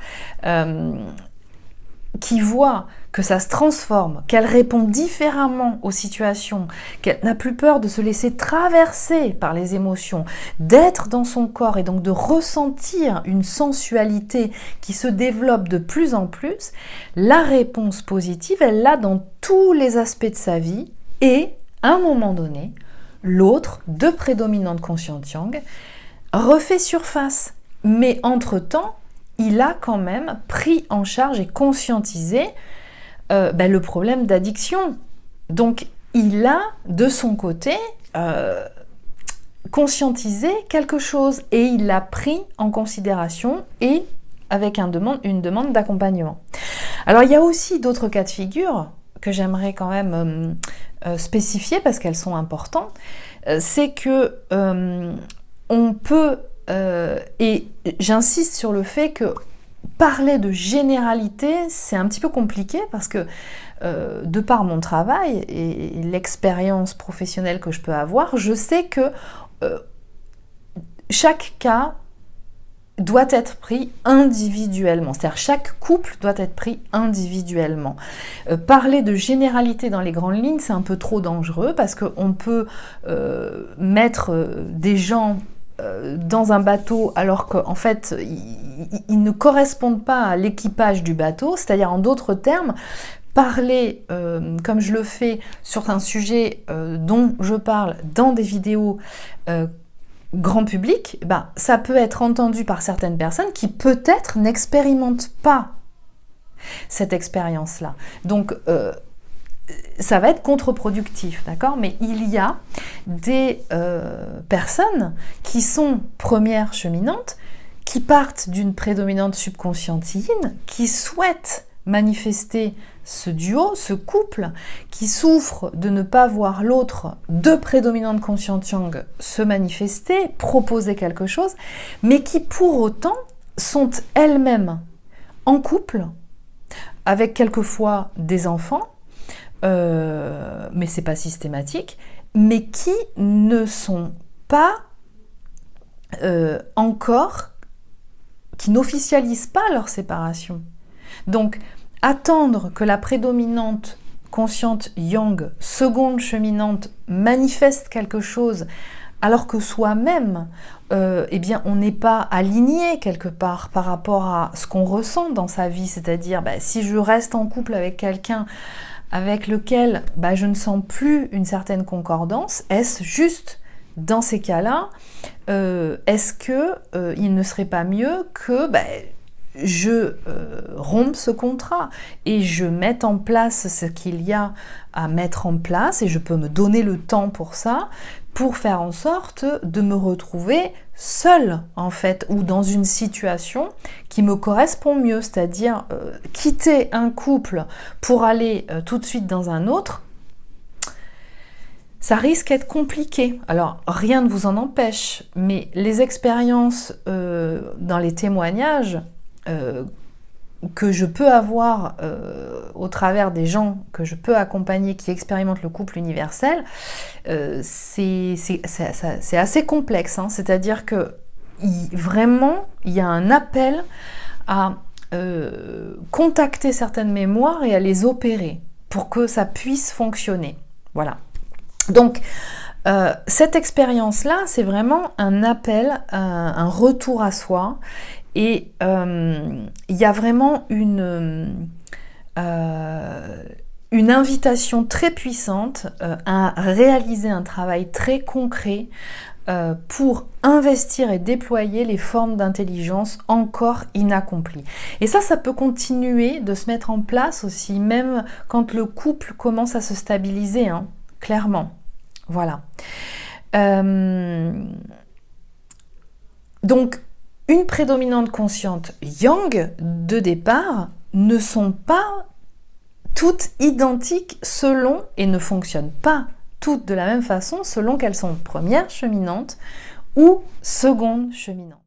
qui voit que ça se transforme, qu'elle répond différemment aux situations, qu'elle n'a plus peur de se laisser traverser par les émotions, d'être dans son corps et donc de ressentir une sensualité qui se développe de plus en plus, la réponse positive, elle l'a dans tous les aspects de sa vie, et à un moment donné, l'autre, de prédominante consciente yang, refait surface. Mais entre-temps, il a quand même pris en charge et conscientisé le problème d'addiction. Donc, il a, de son côté, conscientisé quelque chose, et il l'a pris en considération, et avec une demande d'accompagnement. Alors, il y a aussi d'autres cas de figure que j'aimerais quand même spécifier, parce qu'elles sont importantes. C'est que on peut... et j'insiste sur le fait que parler de généralité, c'est un petit peu compliqué, parce que de par mon travail et l'expérience professionnelle que je peux avoir, je sais que chaque cas doit être pris individuellement, c'est-à-dire chaque couple doit être pris individuellement. Parler de généralité dans les grandes lignes, c'est un peu trop dangereux, parce qu'on peut mettre des gens dans un bateau alors qu'en fait ils ne correspondent pas à l'équipage du bateau, c'est-à-dire en d'autres termes, parler comme je le fais sur un sujet dont je parle dans des vidéos grand public, ça peut être entendu par certaines personnes qui peut-être n'expérimentent pas cette expérience-là. Donc ça va être contre-productif, d'accord ? Mais il y a des personnes qui sont premières cheminantes, qui partent d'une prédominante subconsciente yin, qui souhaitent manifester ce duo, ce couple, qui souffrent de ne pas voir l'autre de prédominante consciente yang se manifester, proposer quelque chose, mais qui pour autant sont elles-mêmes en couple, avec quelquefois des enfants, mais c'est pas systématique, mais qui ne sont pas encore, qui n'officialisent pas leur séparation. Donc, attendre que la prédominante consciente yang, seconde cheminante, manifeste quelque chose, alors que soi-même, on n'est pas aligné quelque part par rapport à ce qu'on ressent dans sa vie, c'est-à-dire si je reste en couple avec quelqu'un avec lequel je ne sens plus une certaine concordance, est-ce juste dans ces cas-là, est-ce que il ne serait pas mieux que je rompe ce contrat et je mette en place ce qu'il y a à mettre en place, et je peux me donner le temps pour ça, pour faire en sorte de me retrouver seule en fait, ou dans une situation qui me correspond mieux, c'est-à-dire quitter un couple pour aller tout de suite dans un autre. Ça risque d'être compliqué. Alors, rien ne vous en empêche, mais les expériences dans les témoignages que je peux avoir au travers des gens que je peux accompagner qui expérimentent le couple universel, c'est assez complexe. C'est-à-dire que vraiment, il y a un appel à contacter certaines mémoires et à les opérer pour que ça puisse fonctionner. Voilà. Donc, cette expérience-là, c'est vraiment un appel, un retour à soi. Et il y a vraiment une invitation très puissante à réaliser un travail très concret pour investir et déployer les formes d'intelligence encore inaccomplies. Et ça peut continuer de se mettre en place aussi, même quand le couple commence à se stabiliser, hein, clairement. Voilà. Donc, une prédominante consciente yang, de départ, ne sont pas toutes identiques selon, et ne fonctionnent pas toutes de la même façon selon qu'elles sont première cheminante ou seconde cheminante.